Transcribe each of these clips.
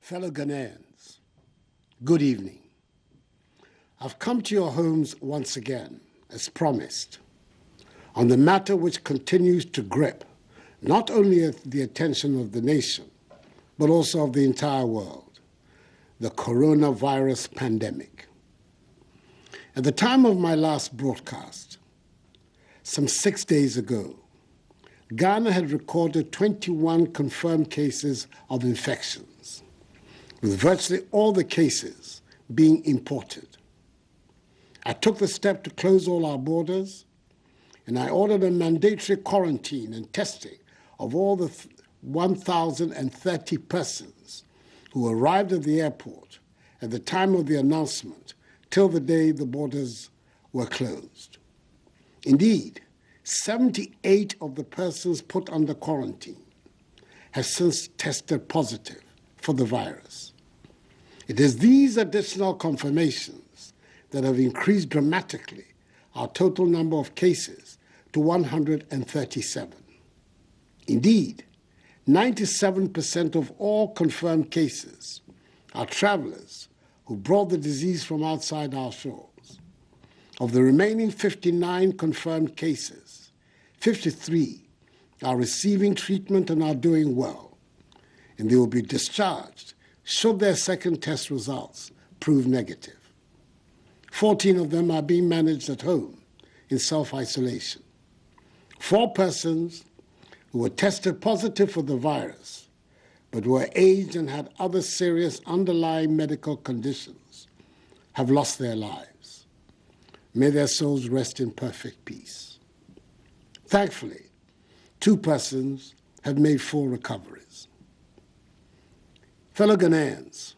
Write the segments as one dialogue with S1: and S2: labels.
S1: Fellow Ghanaians, good evening. I've come to your homes once again, as promised, on the matter which continues to grip not only the attention of the nation, but also of the entire world, the coronavirus pandemic. At the time of my last broadcast, some 6 days ago, Ghana had recorded 21 confirmed cases of infections, with virtually all the cases being imported. I took the step to close all our borders, and I ordered a mandatory quarantine and testing of all the 1,030 persons who arrived at the airport at the time of the announcement till the day the borders were closed. Indeed, 78 of the persons put under quarantine have since tested positive for the virus. It is these additional confirmations that have increased dramatically our total number of cases to 137. Indeed, 97% of all confirmed cases are travelers who brought the disease from outside our shores. Of the remaining 59 confirmed cases, 53 are receiving treatment and are doing well, and they will be discharged should their second test results prove negative. 14 of them are being managed at home in self-isolation. 4 persons who were tested positive for the virus but were aged and had other serious underlying medical conditions have lost their lives. May their souls rest in perfect peace. Thankfully, 2 persons have made full recoveries. Fellow Ghanaians,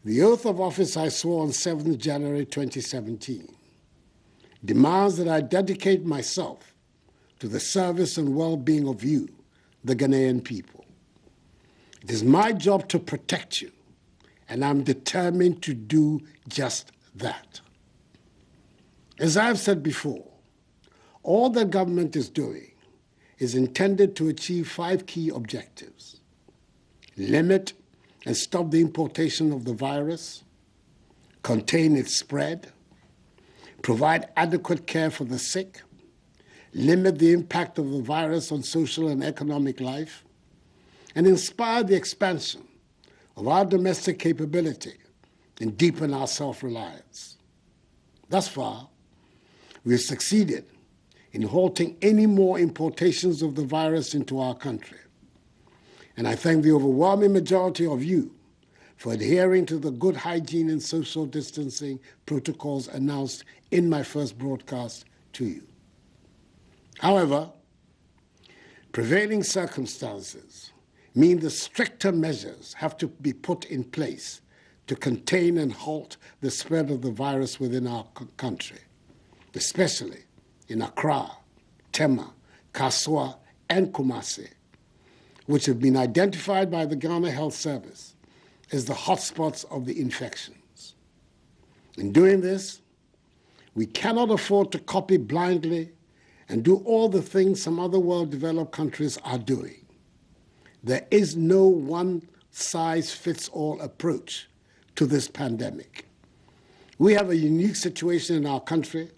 S1: the oath of office I swore on 7th January 2017 demands that I dedicate myself to the service and well-being of you, the Ghanaian people. It is my job to protect you, and I'm determined to do just that. As I've said before, all the government is doing is intended to achieve 5 key objectives: limit and stop the importation of the virus, contain its spread, provide adequate care for the sick, limit the impact of the virus on social and economic life, and inspire the expansion of our domestic capability and deepen our self-reliance. Thus far, we have succeeded in halting any more importations of the virus into our country. And I thank the overwhelming majority of you for adhering to the good hygiene and social distancing protocols announced in my first broadcast to you. However, prevailing circumstances mean the stricter measures have to be put in place to contain and halt the spread of the virus within our country, especially in Accra, Tema, Kaswa, and Kumasi, which have been identified by the Ghana Health Service as the hotspots of the infections. In doing this, we cannot afford to copy blindly and do all the things some other well-developed countries are doing. There is no one-size-fits-all approach to this pandemic. We have a unique situation in our country,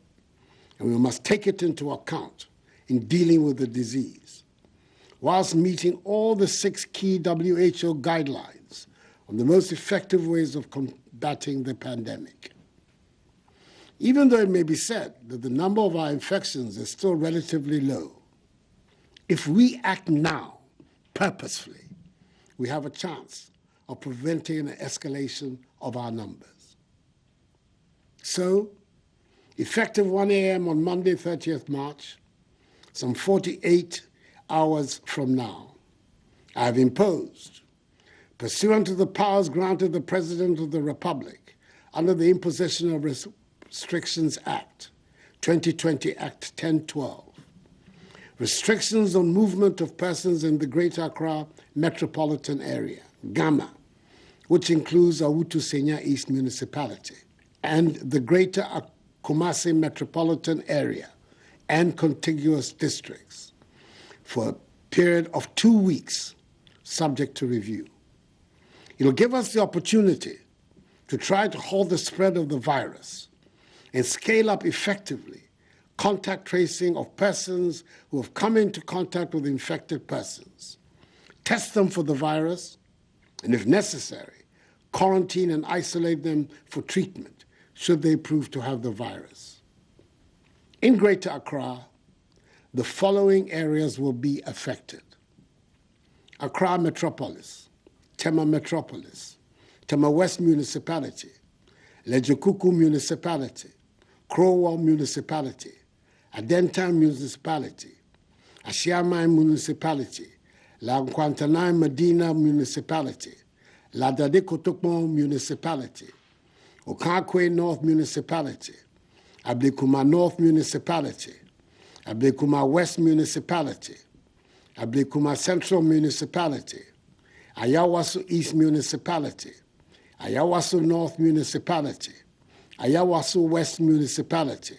S1: and we must take it into account in dealing with the disease, whilst meeting all the 6 key WHO guidelines on the most effective ways of combating the pandemic. Even though it may be said that the number of our infections is still relatively low, if we act now, purposefully, we have a chance of preventing an escalation of our numbers. So, effective 1 a.m. on Monday, 30th March, some 48 hours from now, I have imposed, pursuant to the powers granted the President of the Republic under the Imposition of Restrictions Act, 2020 Act 1012, restrictions on movement of persons in the Greater Accra metropolitan area, GAMA, which includes Awutu Senya East Municipality, and the Greater Kumasi metropolitan area and contiguous districts for a period of 2 weeks, subject to review. It'll give us the opportunity to try to halt the spread of the virus and scale up effectively contact tracing of persons who have come into contact with infected persons, test them for the virus, and if necessary, quarantine and isolate them for treatment should they prove to have the virus. In Greater Accra, the following areas will be affected: Accra Metropolis, Tema Metropolis, Tema West Municipality, Lejokuku Municipality, Crowell Municipality, Adentan Municipality, Ashiamai Municipality, La Nkwantanai Medina Municipality, La Dade Kotokpon Municipality, Okakwe North Municipality, Ablekuma North Municipality, Ablekuma West Municipality, Ablekuma Central Municipality, Ayawaso East Municipality, Ayawaso North Municipality, Ayawaso West Municipality,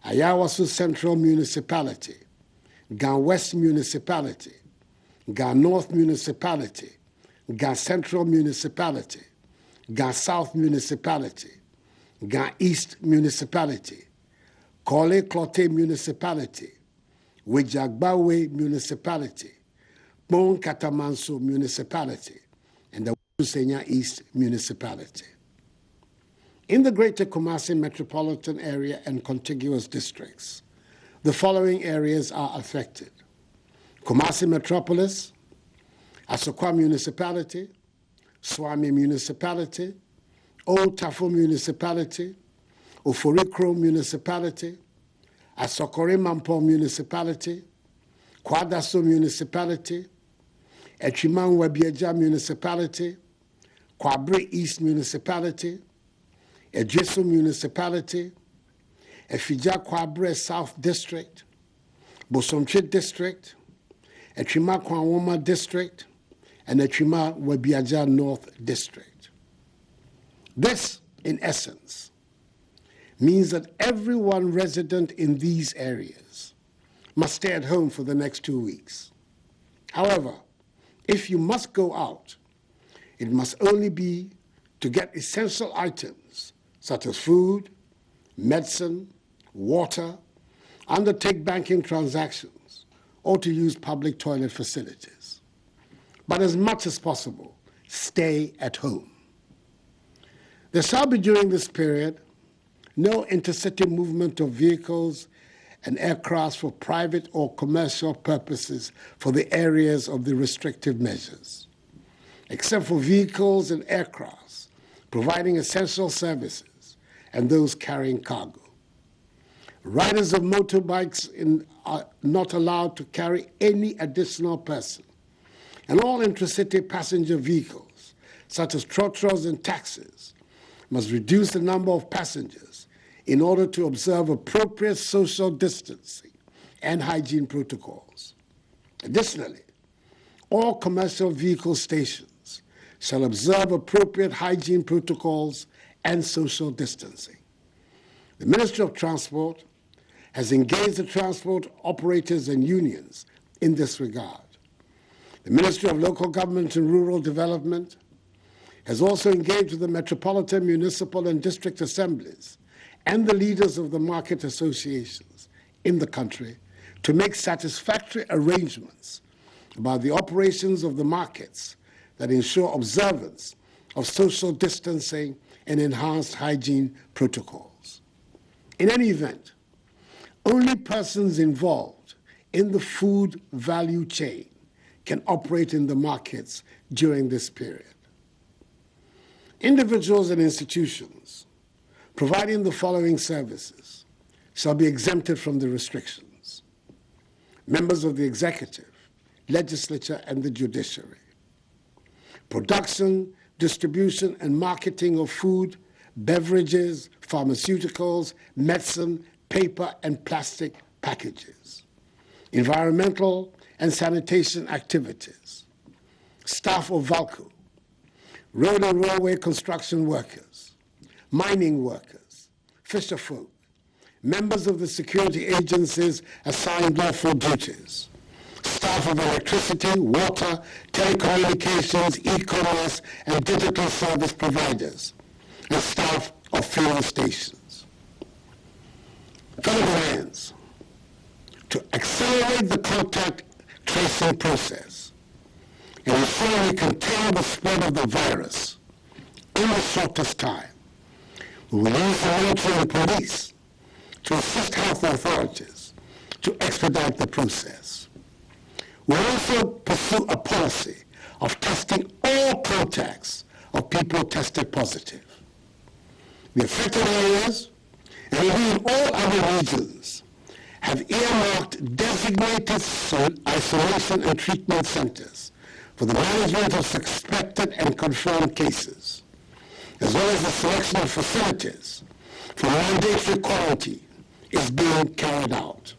S1: Ayawaso Central Municipality, Gan West Municipality, Gan North Municipality, Gan Central Municipality, Gan South Municipality, Gan East Municipality, Kole Klote Municipality, Wejagbawe Municipality, Bon Katamanso Municipality, and the Usenya East Municipality. In the Greater Kumasi metropolitan area and contiguous districts, the following areas are affected: Kumasi Metropolis, Asokwa Municipality, Swami Municipality, Old Tafo Municipality, Oforikro Municipality, Asokore Mampo Municipality, Kwadaso Municipality, Echiman Webieja Municipality, Kwabre East Municipality, Ejeso Municipality, Efija Kwabre South District, Bosomche District, Echima Kwanwoma District, and Echima Webiaja North District. This, in essence, means that everyone resident in these areas must stay at home for the next 2 weeks. However, if you must go out, it must only be to get essential items such as food, medicine, water, undertake banking transactions, or to use public toilet facilities. But as much as possible, stay at home. There shall be during this period no intercity movement of vehicles and aircraft for private or commercial purposes for the areas of the restrictive measures, except for vehicles and aircrafts providing essential services and those carrying cargo. Riders of motorbikes are not allowed to carry any additional person, and all intracity passenger vehicles, such as trotros and taxis, must reduce the number of passengers in order to observe appropriate social distancing and hygiene protocols. Additionally, all commercial vehicle stations shall observe appropriate hygiene protocols and social distancing. The Ministry of Transport has engaged the transport operators and unions in this regard. The Ministry of Local Government and Rural Development has also engaged with the metropolitan, municipal, and district assemblies and the leaders of the market associations in the country to make satisfactory arrangements about the operations of the markets that ensure observance of social distancing and enhanced hygiene protocols. In any event, only persons involved in the food value chain can operate in the markets during this period. Individuals and institutions providing the following services shall be exempted from the restrictions: members of the executive, legislature, and the judiciary. Production, distribution, and marketing of food, beverages, pharmaceuticals, medicine, paper, and plastic packages. Environmental and sanitation activities. Staff of VALCO, road and railway construction workers, mining workers, fisherfolk, members of the security agencies assigned lawful duties, staff of electricity, water, telecommunications, e-commerce, and digital service providers, and staff of fueling stations. Fellow Ghanaians, to accelerate the contact tracing process and ensure we contain the spread of the virus in the shortest time, we will use the military and police to assist health authorities to expedite the process. We will also pursue a policy of testing all contacts of people tested positive. The affected areas, and indeed all other regions, have earmarked designated isolation and treatment centers for the management of suspected and confirmed cases, as well as the selection of facilities for mandatory quarantine is being carried out.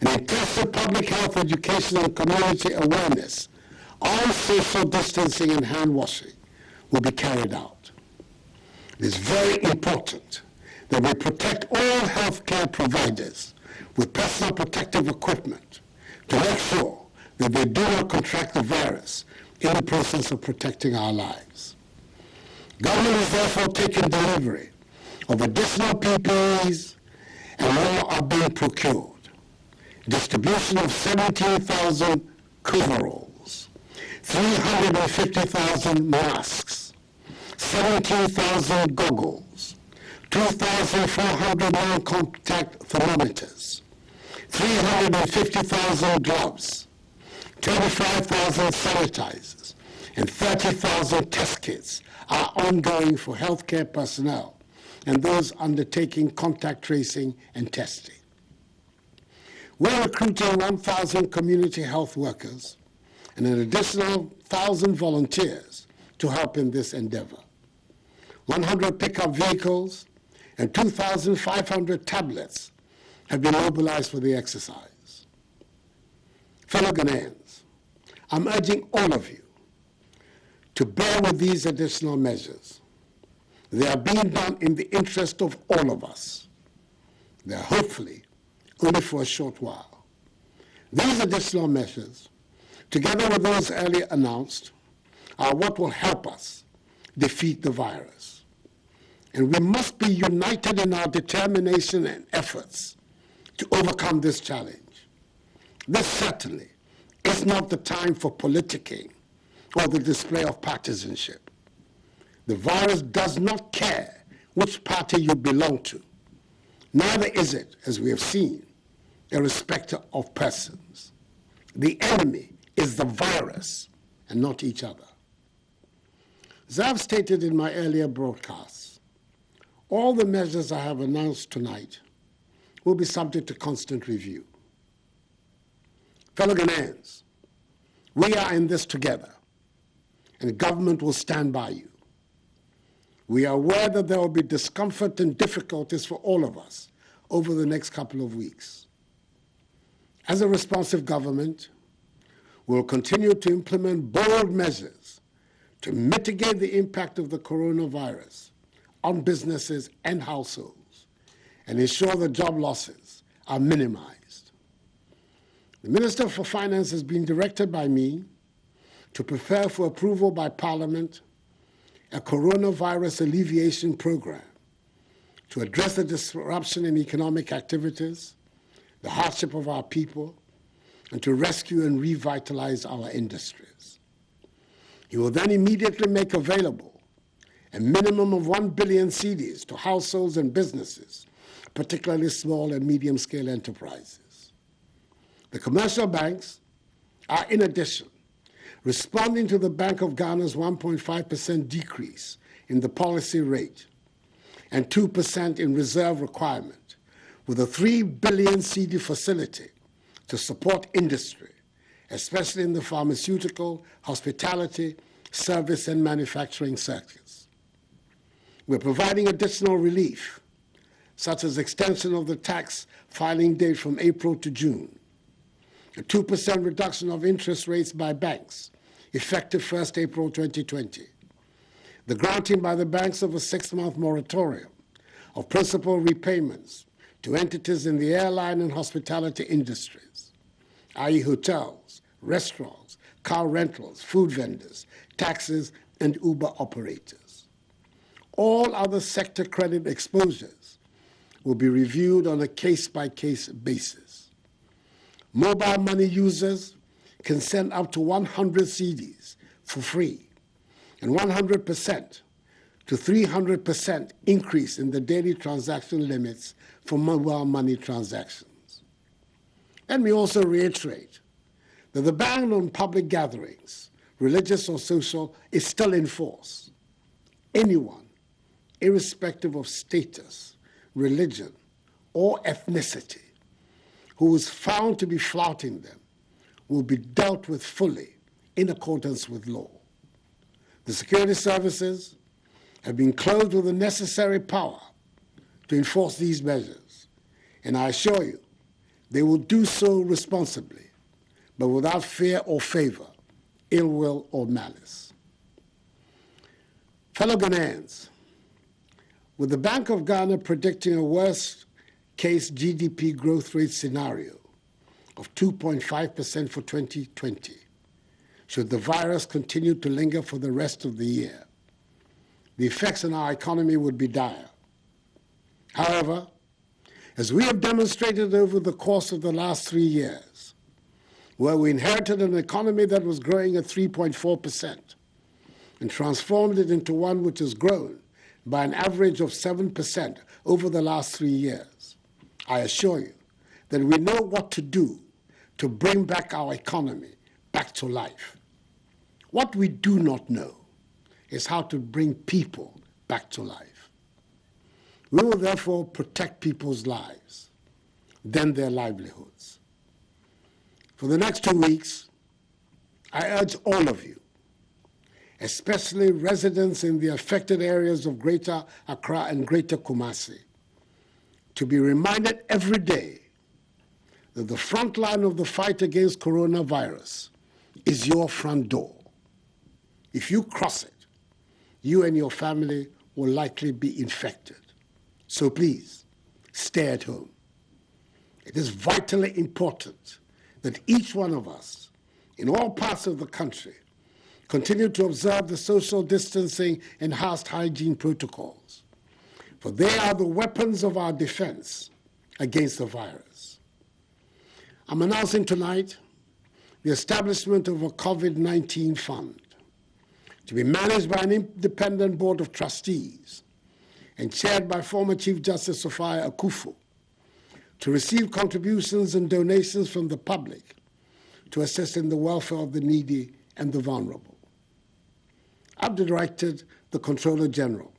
S1: An intensive public health education and community awareness on social distancing and hand washing will be carried out. It is very important that we protect all healthcare providers with personal protective equipment to make sure that they do not contract the virus in the process of protecting our lives. Government is therefore taking delivery of additional PPEs, and more are being procured. Distribution of 17,000 coveralls, 350,000 masks, 17,000 goggles, 2,400 non-contact thermometers, 350,000 gloves, 25,000 sanitizers, and 30,000 test kits are ongoing for healthcare personnel and those undertaking contact tracing and testing. We're recruiting 1,000 community health workers and an additional 1,000 volunteers to help in this endeavor. 100 pickup vehicles and 2,500 tablets have been mobilized for the exercise. Fellow Ghanaians, I'm urging all of you to bear with these additional measures. They are being done in the interest of all of us. They are hopefully only for a short while. These additional measures, together with those earlier announced, are what will help us defeat the virus. And we must be united in our determination and efforts to overcome this challenge. This certainly is not the time for politicking or the display of partisanship. The virus does not care which party you belong to. Neither is it, as we have seen, a respecter of persons. The enemy is the virus and not each other. As I've stated in my earlier broadcasts, all the measures I have announced tonight will be subject to constant review. Fellow Ghanaians, we are in this together, and government will stand by you. We are aware that there will be discomfort and difficulties for all of us over the next couple of weeks. As a responsive government, we will continue to implement bold measures to mitigate the impact of the coronavirus on businesses and households and ensure that job losses are minimized. The Minister for Finance has been directed by me to prepare for approval by Parliament a coronavirus alleviation program to address the disruption in economic activities, the hardship of our people, and to rescue and revitalize our industries. He will then immediately make available a minimum of 1 billion cedis to households and businesses, particularly small and medium-scale enterprises. The commercial banks are, in addition, responding to the Bank of Ghana's 1.5% decrease in the policy rate and 2% in reserve requirement with a 3 billion cedi facility to support industry, especially in the pharmaceutical, hospitality, service, and manufacturing sectors. We're providing additional relief, such as extension of the tax filing date from April to June, a 2% reduction of interest rates by banks, effective 1st April 2020, the granting by the banks of a 6-month moratorium of principal repayments to entities in the airline and hospitality industries, i.e. hotels, restaurants, car rentals, food vendors, taxis, and Uber operators. All other sector credit exposures will be reviewed on a case-by-case basis. Mobile money users can send up to 100 cedis for free, and 100% to 300% increase in the daily transaction limits for mobile money transactions. Let me also reiterate that the ban on public gatherings, religious or social, is still in force. Anyone, irrespective of status, religion, or ethnicity, who is found to be flouting them will be dealt with fully in accordance with law. The security services have been clothed with the necessary power to enforce these measures, and I assure you, they will do so responsibly, but without fear or favor, ill will or malice. Fellow Ghanaians, with the Bank of Ghana predicting a worst-case GDP growth rate scenario of 2.5% for 2020, should the virus continue to linger for the rest of the year, the effects on our economy would be dire. However, as we have demonstrated over the course of the last 3 years, where we inherited an economy that was growing at 3.4% and transformed it into one which has grown by an average of 7% over the last 3 years, I assure you that we know what to do to bring back our economy back to life. What we do not know is how to bring people back to life. We will therefore protect people's lives, then their livelihoods. For the next 2 weeks, I urge all of you, especially residents in the affected areas of Greater Accra and Greater Kumasi, to be reminded every day that the front line of the fight against coronavirus is your front door. If you cross it, you and your family will likely be infected. So please, stay at home. It is vitally important that each one of us, in all parts of the country, continue to observe the social distancing and house hygiene protocols, for they are the weapons of our defense against the virus. I'm announcing tonight the establishment of a COVID-19 fund to be managed by an independent board of trustees and chaired by former Chief Justice Sophia Akufo, to receive contributions and donations from the public to assist in the welfare of the needy and the vulnerable. I've directed the Controller General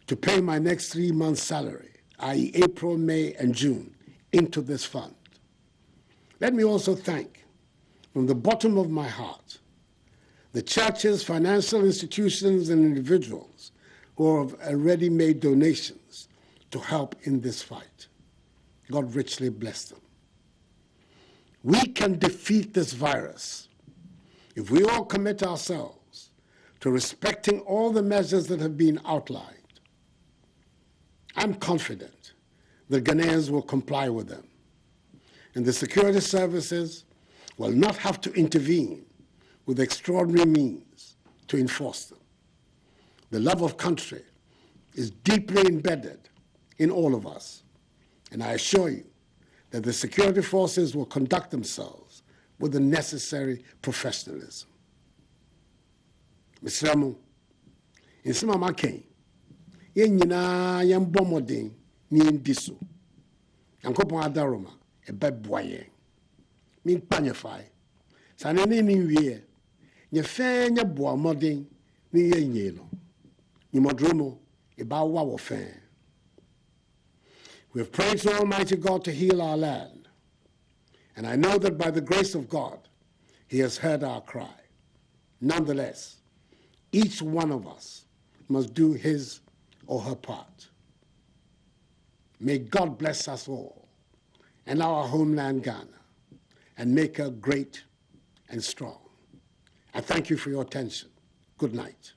S1: to pay my next 3 months' salary, i.e. April, May, and June, into this fund. Let me also thank, from the bottom of my heart, the churches, financial institutions, and individuals who have already made donations to help in this fight. God richly bless them. We can defeat this virus if we all commit ourselves to respecting all the measures that have been outlined. I'm confident that Ghanaians will comply with them, and the security services will not have to intervene with extraordinary means to enforce them. The love of country is deeply embedded in all of us, and I assure you that the security forces will conduct themselves with the necessary professionalism. Mr. Ramu, in some of my cane, yen nyina yen bomodin ni ndiso. Yankopon adaroma e beboye. Min panyefai. Sanene ni wie. Nye fe nye boa modin ni yenye no. Ni modromo e ba wa wo fe. We have prayed to Almighty God to heal our land, and I know that by the grace of God, He has heard our cry. Nonetheless, each one of us must do his or her part. May God bless us all and our homeland Ghana, and make her great and strong. I thank you for your attention. Good night.